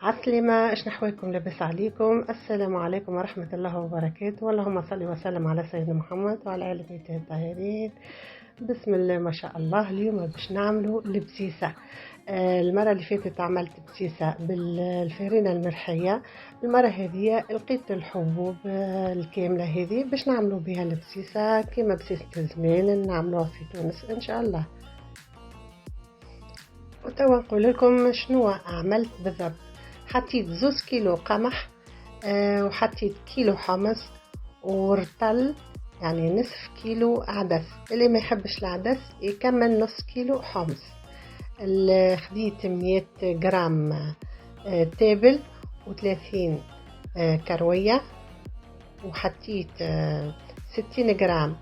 عسلامة، اش نحويكم؟ لاباس عليكم؟ السلام عليكم ورحمة الله وبركاته. اللهم صل وسلم على سيدنا محمد وعلى آله بيته الطاهرين. بسم الله ما شاء الله. اليوم باش نعملوا البسيسة. المرة اللي فاتت عملت بسيسة بالفرينة المرحية. المرة هذه لقيت الحبوب الكاملة هذه باش نعملوا بها البسيسة كما بسيسة زمان نعملوها في تونس ان شاء الله. وتوا نقول لكم شنو عملت بالضبط. حطيت 2 كيلو قمح، وحطيت كيلو حمص ورطل، يعني نصف كيلو عدس. اللي ما يحبش العدس يكمل نص كيلو حمص. خديت 100 جرام تابل و30 كروية، وحطيت 60 جرام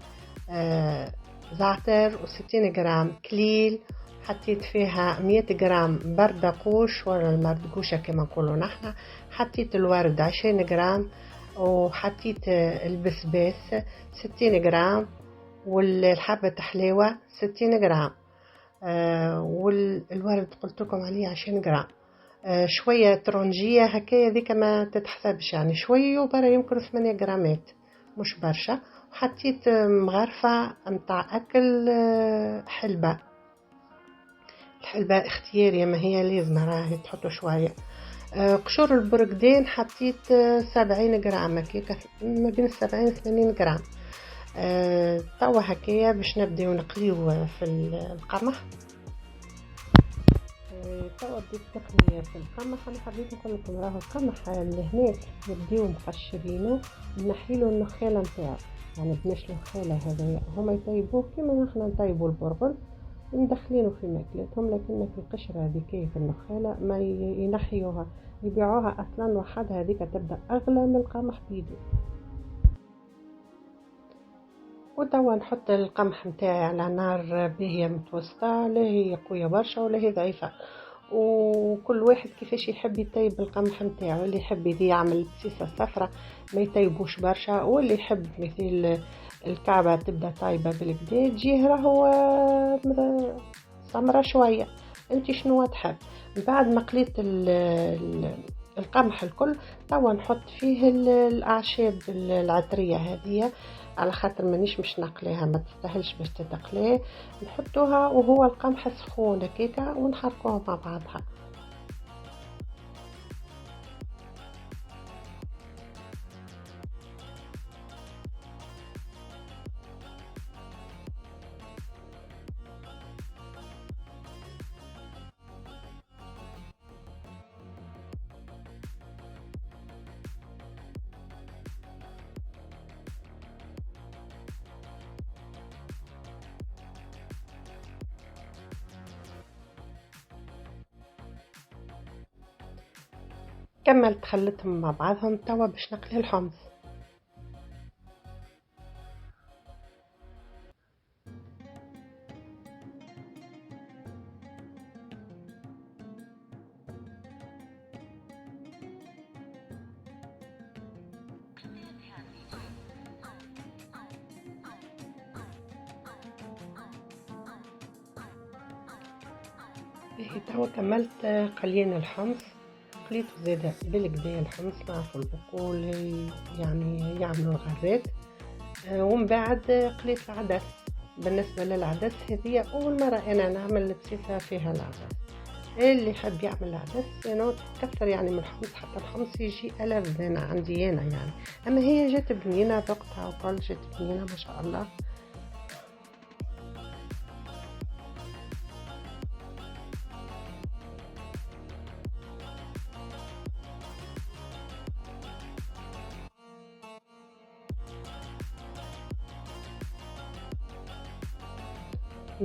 زعتر و60 جرام كليل. حطيت فيها 100 جرام بردقوش ولا المردقوشة كما نقولوا نحنا. حطيت الورد 20 جرام، وحطيت البسباس 60 جرام، والحبة حلاوة 60 جرام، والورد قلت لكم عليه 20 جرام. شوية ترونجية هكايا ذيك ما تتحسبش، يعني شوية وبرا يمكن 8 جرامات مش برشا. وحطيت مغرفة متاع أكل حلبة. الحلبة اختيارية، ما هي لازم راهي تحطوا شوية. قشور البرقدان حطيت 70 جرام هكاك، ما بين 70 و 80 جرام. توا هكايا باش نبداو نقليو في القمح. توا بديت تقنية في القمح. انا حبيت نقول لكم راهو القمح اللي هناك نبداو مقشرينه، نحيلو النخاله نتاعو، يعني بنشلو الخاله هذايا. هما يطيبوه كيما نحنا نطيبوا البرغل وندخلينه في ماكلتهم، لكن في القشره هذيك في النخاله ما ينحيوها، يبيعوها اصلا وحدها. هذيك تبدا اغلى من القمح بيدو. وتوا نحط القمح نتاعي على نار باهيه متوسطه، لا هي قويه برشا ولا هي ضعيفه، وكل واحد كيفاش يحب يطيب القمح نتاعو. اللي يحب يعمل بسيسه صفرة ما يطيبوش برشا، واللي يحب مثل الكعبه تبدا طايبه بالكدا تجيه راهو سمرة شويه. انت شنو تحب؟ بعد ما قليت القمح الكل، توا نحط فيه الاعشاب العطريه هذه، على خاطر مانيش مش نقليها، ما تستاهلش باش تتقلي. نحطوها وهو القمح سخون هكاكا ونحركوها مع بعضها. كملت خليتهم مع بعضهم. توا باش نقلي الحمص. توا كملت قلينا الحمص. قليته زاده بالكدا الحمص، نعرفوا البقول يعني يعملوا الغازات. ومن بعد قليت العدس. بالنسبه للعدس هذه اول مره انا نعمل البسيسه فيها العدس. اللي يحب يعمل العدس يعني تكثر يعني من الحمص، حتى الحمص يجي ألذ أنا عندي أنا يعني. أما هي جات بنينة ذقتها وكل جات بنينة ما شاء الله.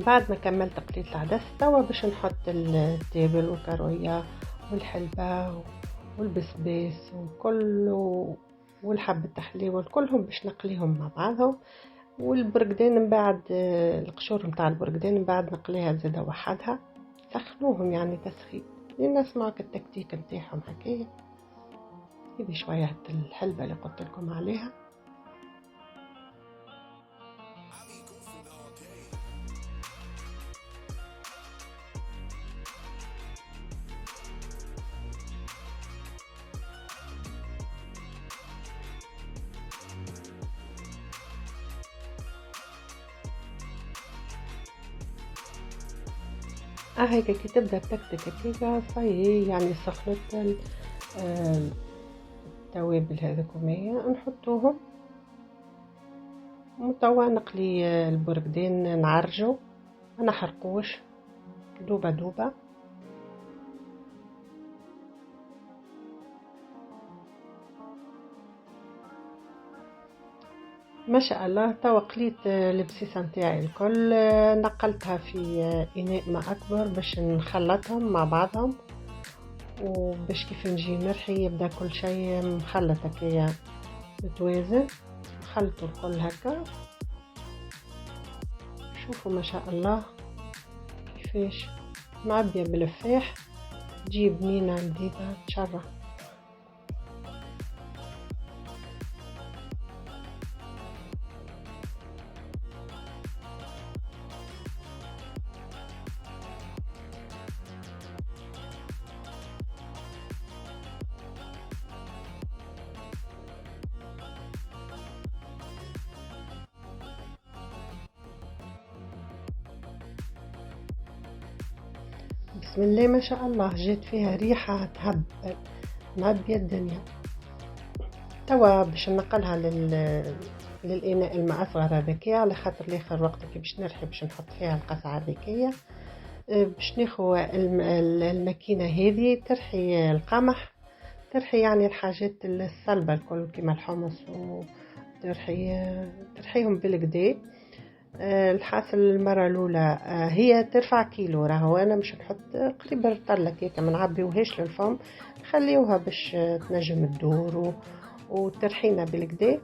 بعد ما كملت تقليد العدس، توا باش نحط التابل والكروية والحلبة والبسباس وكله والحبة الحليوة كلهم باش نقليهم مع بعضهم. والبرقدان من بعد القشور متاع البرقدان من بعد نقليها زادة وحدها. سخنوهم يعني تسخين لين نسمعك التكتيك نتاعهم هكايا. هذه شوية الحلبة اللي قلت لكم عليها. هيك كي تبدا تكتك هكاكا صايي يعني سخنت آه، التوابل هذوكم نحطوهم، وتوا نقلي البرقدين نعرجو ما نحرقوش دوبة دوبة. ما شاء الله توا قليت البسيسة نتاعي الكل، نقلتها في إناء ما أكبر باش نخلطهم مع بعضهم، وباش كيف نجي نرحي يبدا كل شيء مخلط هكايا متوازن. نخلطو الكل هكا، شوفوا ما شاء الله كيفاش معبية بالفاح تجي بنينة لذيذة تشرح. بسم الله ما شاء الله جات فيها ريحة تهبل معبية الدنيا. توا باش نقلها للإناء الماء أصغر هذاكيا، على خاطر لاخر وقت كي باش نرحي باش نحط فيها القصعة هذيكية. باش ناخو الماكينة هذه ترحي القمح، ترحي يعني الحاجات الصلبة الكل كيما الحمص، ترحيهم بالكدا. الحاصل المرة الأولى هي ترفع كيلو، راهو أنا مش نحط قريب رطلة كيكا ما نعبيوهاش للفم، نخليوها باش تنجم تدور وترحينا بالكدا.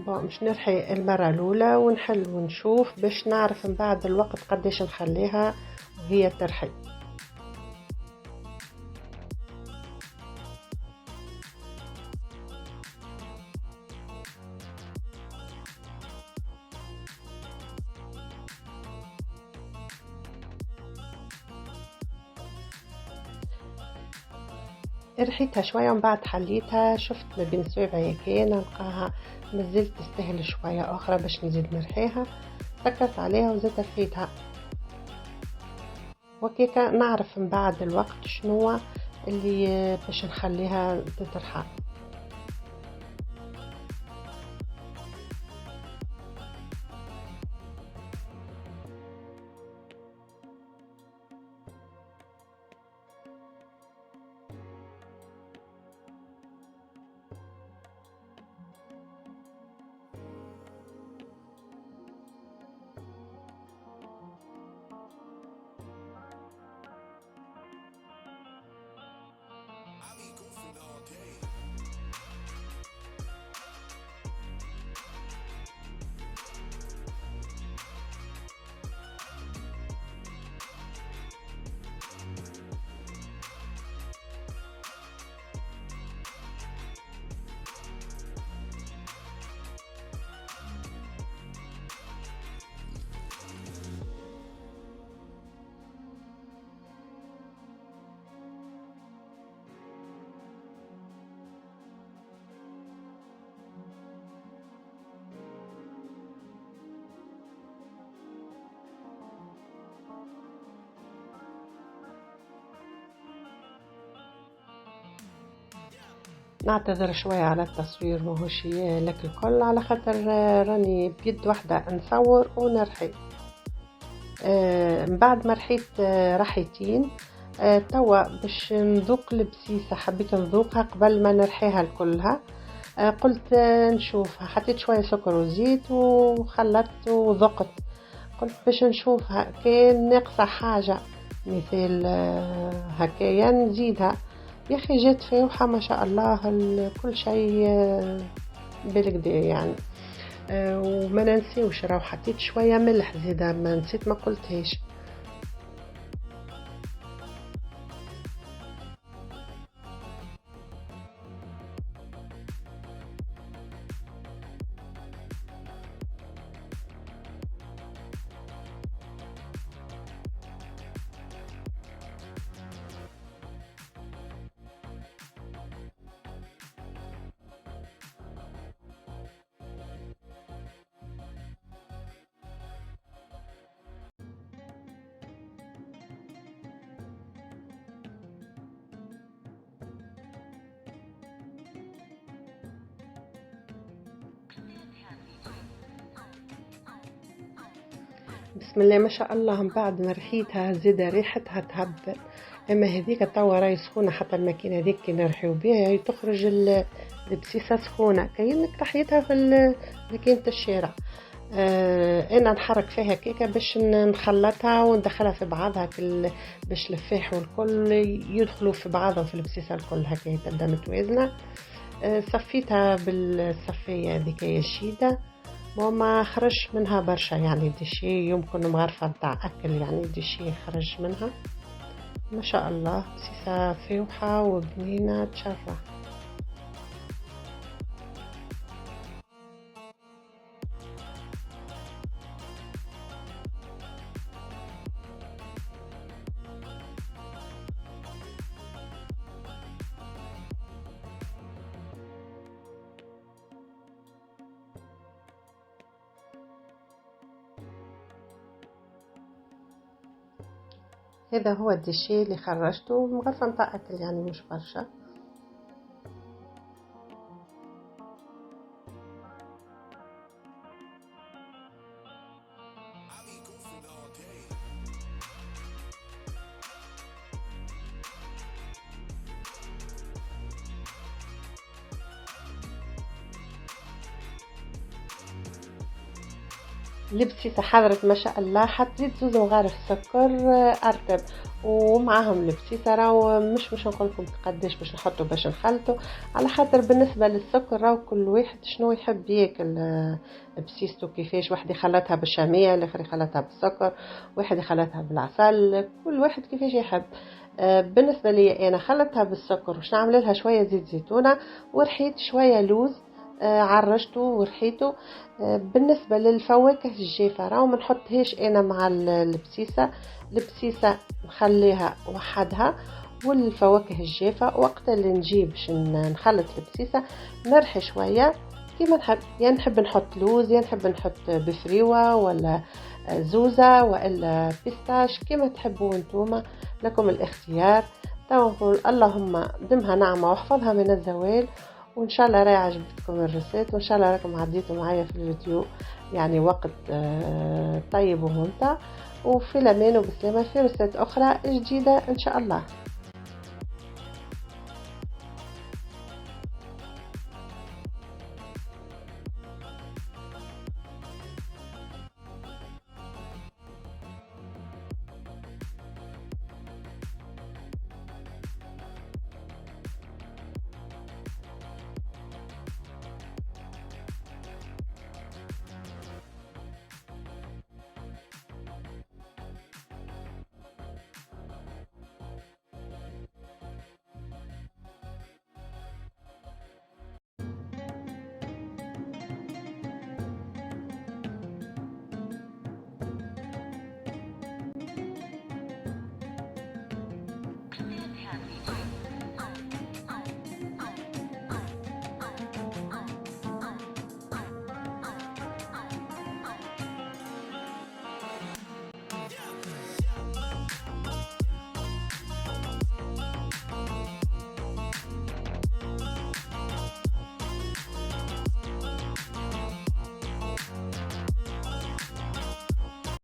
مش نرحي المرة الأولى ونحل ونشوف باش نعرف من بعد الوقت قداش نخليها وهي ترحي. رحيتها شوية ومن بعد حليتها، شفت ما بين صوابعي هكايا نلقاها مازالت تستاهل شوية أخرى باش نزيد نرحيها، سكرت عليها وزيت رحيتها وكيكا نعرف من بعد الوقت شنو اللي باش نخليها تترحى. نعتذر شوية على التصوير ماهوش لك الكل، على خاطر راني بيد واحدة نصور ونرحي. من بعد ما رحيت رحيتين، توا باش نذوق البسيسة حبيت نذوقها قبل ما نرحيها الكلها. قلت نشوفها، حطيت شوية سكر وزيت وخلطت وذقت، قلت باش نشوفها كان ناقصة حاجة مثل هكايا نزيدها. يا اخي جات فاوحة ما شاء الله، كل شيء بالكدا يعني. وما ننسيوش راهو حطيت شوية ملح زيادة، ما نسيت ما قلتهاش. بسم الله ما شاء الله. من بعد ما رحيتها زيادة ريحتها تهبل. اما هذيك توا راهي سخونه، حتى الماكينه هذيك كي نرحيو بها هي تخرج البسيسه سخونه كأنك رحيتها في ماكينه الشارع. انا نحرك فيها كيكه باش نخلطها وندخلها في بعضها باش الفاح والكل يدخلوا في بعضهم في البسيسه الكل هكا تبدا متوازنه. صفيتها بالصفيه هذيك الشيده وما خرج منها برشا، يعني ديشي يمكن مغرفه نتاع اكل، يعني ديشي خرج منها ما شاء الله. بسيسه فاوحه وبنينه تشرح. هذا هو الديشي اللي خرجته مغرفة نتاع اكل، يعني مش برشا. البسيسة حضرت ما شاء الله. حطيت زوز مغارف سكر ارطب ومعاهم البسيسة. راهو مش نقولكم قداش باش نحطو باش نخلطو، على خاطر بالنسبة للسكر راهو كل واحد شنو يحب ياكل بسيستو كيفاش. واحد يخلطها بالشامية، الاخر يخلطها بالسكر، واحد يخلطها بالعسل، كل واحد كيفاش يحب. بالنسبة لي انا خلطتها بالسكر وش نعمل لها شوية زيت زيتونة ورحيت شوية لوز عرجته ورحيته. بالنسبة للفواكه الجافة راهو ما نحطهاش انا مع البسيسة نخليها وحدها، والفواكه الجافة وقت اللي نجيب باش نخلط البسيسة نرحي شوية كيما نحب. يعني نحب نحط لوز، يعني نحب نحط بفريوة ولا زوزة ولا بيستاش كيما تحبوا انتوما، لكم الاختيار. تو نقول اللهم دمها نعمة واحفظها من الزوال. وان شاء الله راهي عجبتكم الريسيت، وان شاء الله راكم عديتوا معايا في الفيديو يعني وقت طيب وممتع. وفي الامان وبسلامة في ريسيت اخرى جديدة ان شاء الله.